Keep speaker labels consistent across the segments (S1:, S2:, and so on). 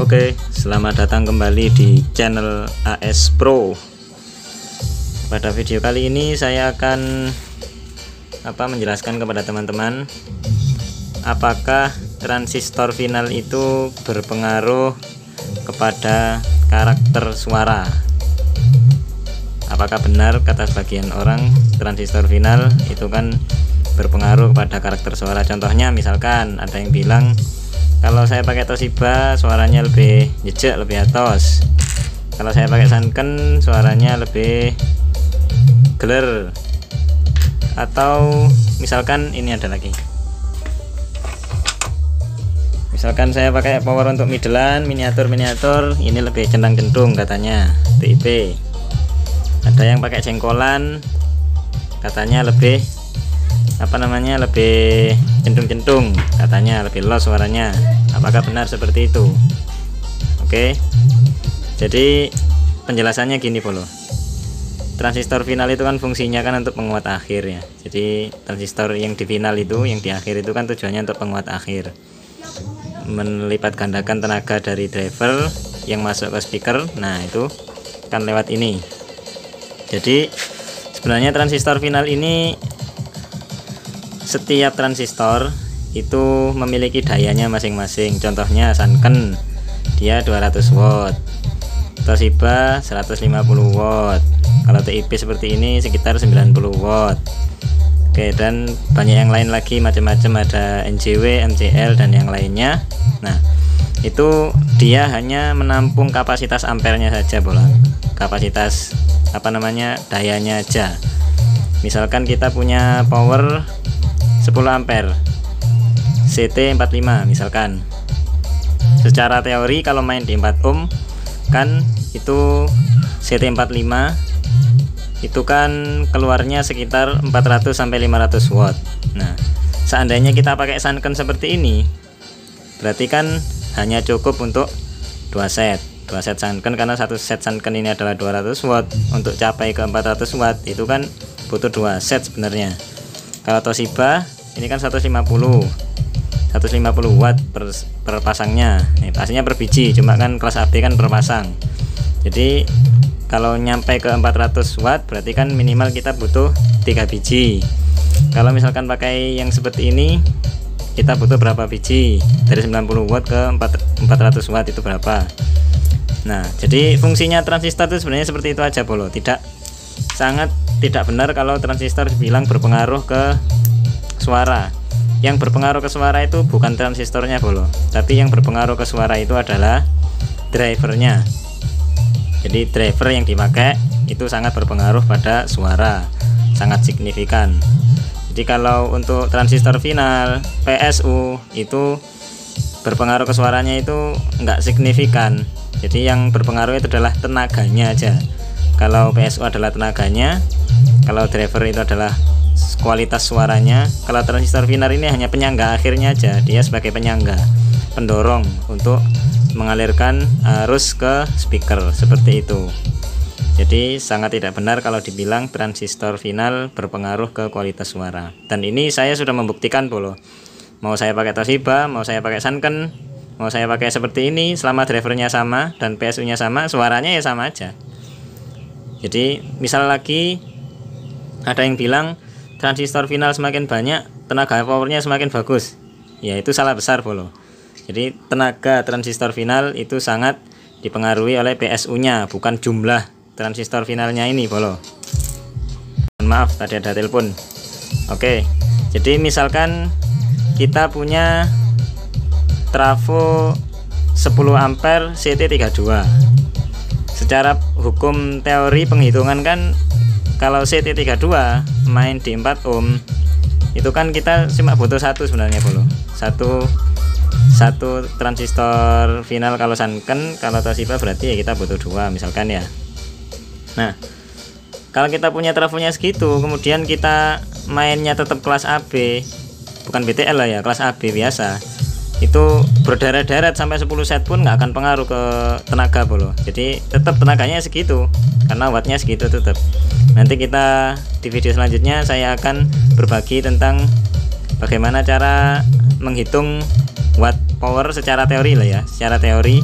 S1: Oke, selamat datang kembali di channel AS Pro. Pada video kali ini saya akan menjelaskan kepada teman-teman apakah transistor final itu berpengaruh kepada karakter suara. Apakah benar kata sebagian orang transistor final itu kan berpengaruh kepada karakter suara? Contohnya misalkan ada yang bilang kalau saya pakai Toshiba suaranya lebih jejak, lebih atos. Kalau saya pakai Sanken suaranya lebih geler. Atau misalkan ini ada lagi. Misalkan saya pakai power untuk middlean, miniatur, ini lebih centang-centung katanya TIP. Ada yang pakai jengkolan katanya lebih lebih centung-centung, katanya lebih los suaranya. Apakah benar seperti itu? Oke, jadi penjelasannya gini Bolo. Transistor final itu kan fungsinya kan untuk penguat akhir ya. Jadi transistor yang di final itu, yang di akhir itu kan tujuannya untuk penguat akhir, melipat gandakan tenaga dari driver yang masuk ke speaker. Nah itu kan lewat ini. Jadi sebenarnya transistor final ini, setiap transistor itu memiliki dayanya masing-masing. Contohnya Sanken dia 200 watt, Toshiba 150 watt, kalau TIP seperti ini sekitar 90 watt. Oke, dan banyak yang lain lagi, macam-macam, ada NJW, MCL dan yang lainnya. Nah itu dia hanya menampung kapasitas ampernya saja bola, kapasitas dayanya aja. Misalkan kita punya power 10 ampere CT45 misalkan, secara teori kalau main di 4 ohm kan itu CT45 itu kan keluarnya sekitar 400 sampai 500 watt. Nah seandainya kita pakai Sanken seperti ini, berarti kan hanya cukup untuk 2 set Sanken, karena satu set Sanken ini adalah 200 watt. Untuk capai ke 400 watt itu kan butuh 2 set sebenarnya. Kalau Toshiba ini kan 150 watt per pasangnya. Pastinya per biji, cuma kan kelas AB kan per pasang. Jadi kalau nyampe ke 400 watt berarti kan minimal kita butuh 3 biji. Kalau misalkan pakai yang seperti ini, kita butuh berapa biji? Dari 90 watt ke 400 watt itu berapa? Nah jadi fungsinya transistor itu sebenarnya seperti itu aja Bolo. Sangat tidak benar kalau transistor dibilang berpengaruh ke suara. Yang berpengaruh ke suara itu bukan transistornya Bolo, tapi yang berpengaruh ke suara itu adalah drivernya. Jadi driver yang dipakai itu sangat berpengaruh pada suara, sangat signifikan. Jadi kalau untuk transistor final PSU itu berpengaruh ke suaranya itu enggak signifikan. Jadi yang berpengaruh itu adalah tenaganya aja. Kalau PSU adalah tenaganya, kalau driver itu adalah kualitas suaranya. Kalau transistor final ini hanya penyangga akhirnya aja, dia sebagai penyangga, pendorong untuk mengalirkan arus ke speaker, seperti itu. Jadi sangat tidak benar kalau dibilang transistor final berpengaruh ke kualitas suara. Dan ini saya sudah membuktikan Bolo. Mau saya pakai Toshiba, mau saya pakai Sanken, mau saya pakai seperti ini, selama drivernya sama dan PSU nya sama, suaranya ya sama aja. Jadi misal lagi ada yang bilang transistor final semakin banyak tenaga powernya semakin bagus, ya itu salah besar Bolo. Jadi tenaga transistor final itu sangat dipengaruhi oleh PSU nya, bukan jumlah transistor finalnya ini Bolo. Maaf tadi ada telepon. Oke, jadi misalkan kita punya trafo 10 ampere CT32. Secara hukum teori penghitungan kan kalau CT32 main di 4 ohm itu kan kita cuma butuh satu sebenarnya Bolo. Satu transistor final kalau Sanken, kalau Toshiba berarti ya kita butuh 2 misalkan ya. Nah kalau kita punya trafonya segitu, kemudian kita mainnya tetap kelas AB, bukan BTL lah ya, kelas AB biasa, itu berderet-deret sampai 10 set pun nggak akan pengaruh ke tenaga Bolo. Jadi tetap tenaganya segitu karena wattnya segitu tetap. Nanti kita di video selanjutnya saya akan berbagi tentang bagaimana cara menghitung watt power secara teori lah ya, secara teori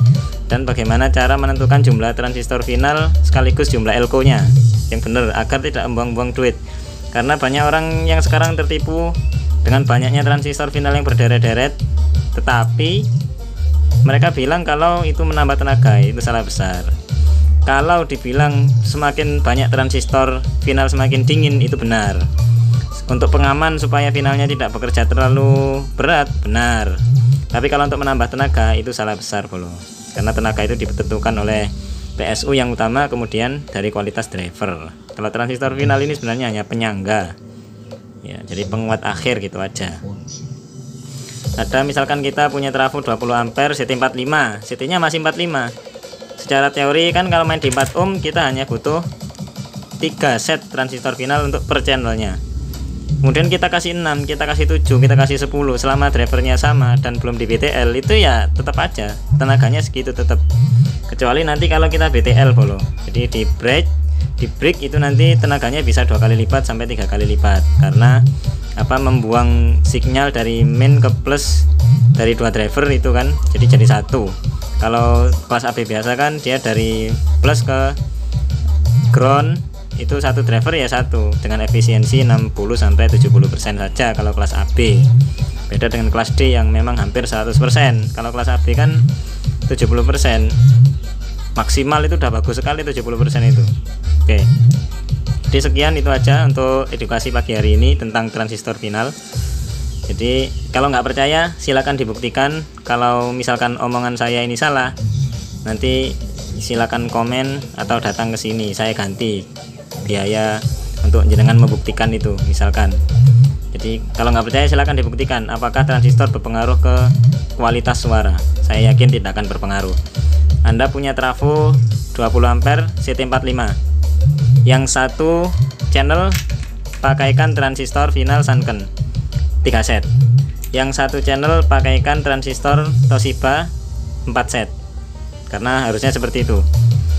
S1: dan bagaimana cara menentukan jumlah transistor final sekaligus jumlah elko nya yang benar agar tidak membuang-buang duit. Karena banyak orang yang sekarang tertipu dengan banyaknya transistor final yang berderet-deret, tetapi mereka bilang kalau itu menambah tenaga. Itu salah besar. Kalau dibilang semakin banyak transistor final semakin dingin, itu benar. Untuk pengaman supaya finalnya tidak bekerja terlalu berat, benar. Tapi kalau untuk menambah tenaga, itu salah besar bolo. Karena tenaga itu ditentukan oleh PSU yang utama, kemudian dari kualitas driver. Kalau transistor final ini sebenarnya hanya penyangga ya, jadi penguat akhir gitu aja. Ada misalkan kita punya trafo 20 ampere CT45, CT-nya masih 45. Secara teori kan kalau main di 4 ohm kita hanya butuh 3 set transistor final untuk per channelnya. Kemudian kita kasih 6, kita kasih 7, kita kasih 10, selama drivernya sama dan belum di BTL, itu ya tetap aja tenaganya segitu tetap. Kecuali nanti kalau kita BTL bolo. Jadi di break itu nanti tenaganya bisa 2 kali lipat sampai 3 kali lipat, karena membuang sinyal dari min ke plus dari 2 driver itu kan, jadi satu. Kalau kelas AB biasa kan dia dari plus ke ground itu satu driver ya satu, dengan efisiensi 60 sampai 70% saja kalau kelas AB. Beda dengan kelas D yang memang hampir 100%. Kalau kelas AB kan 70%. Maksimal itu udah bagus sekali 70% itu. Oke. Jadi sekian itu aja untuk edukasi pagi hari ini tentang transistor final. Jadi kalau nggak percaya silakan dibuktikan. Kalau misalkan omongan saya ini salah, nanti silakan komen atau datang ke sini, saya ganti biaya untuk jenengan membuktikan itu misalkan. Jadi kalau nggak percaya silakan dibuktikan apakah transistor berpengaruh ke kualitas suara. Saya yakin tidak akan berpengaruh. Anda punya trafo 20 ampere CT45, yang satu channel pakaikan transistor final Sanken 3 set, yang satu channel pakaikan transistor Toshiba 4 set, karena harusnya seperti itu.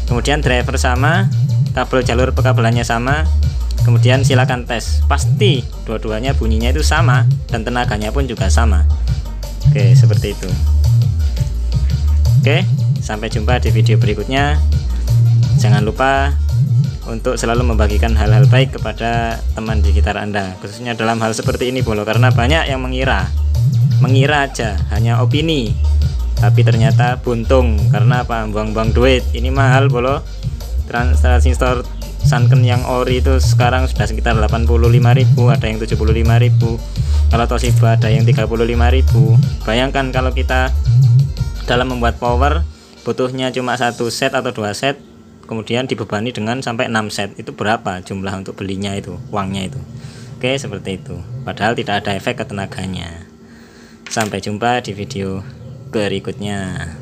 S1: Kemudian driver sama, kabel jalur pekabelannya sama, kemudian silakan tes, pasti dua-duanya bunyinya itu sama dan tenaganya pun juga sama. Oke, seperti itu. Oke, sampai jumpa di video berikutnya. Jangan lupa untuk selalu membagikan hal-hal baik kepada teman di sekitar Anda, khususnya dalam hal seperti ini bolo, karena banyak yang mengira aja hanya opini, tapi ternyata buntung. Karena apa? Buang-buang duit. Ini mahal bolo. Transistor Sanken yang ori itu sekarang sudah sekitar 85.000, ada yang 75.000. Kalau Toshiba ada yang 35.000. Bayangkan kalau kita dalam membuat power butuhnya cuma 1 set atau 2 set, kemudian dibebani dengan sampai 6 set, itu berapa jumlah untuk belinya itu, uangnya itu. Oke, seperti itu. Padahal tidak ada efek ke tenaganya. Sampai jumpa di video berikutnya.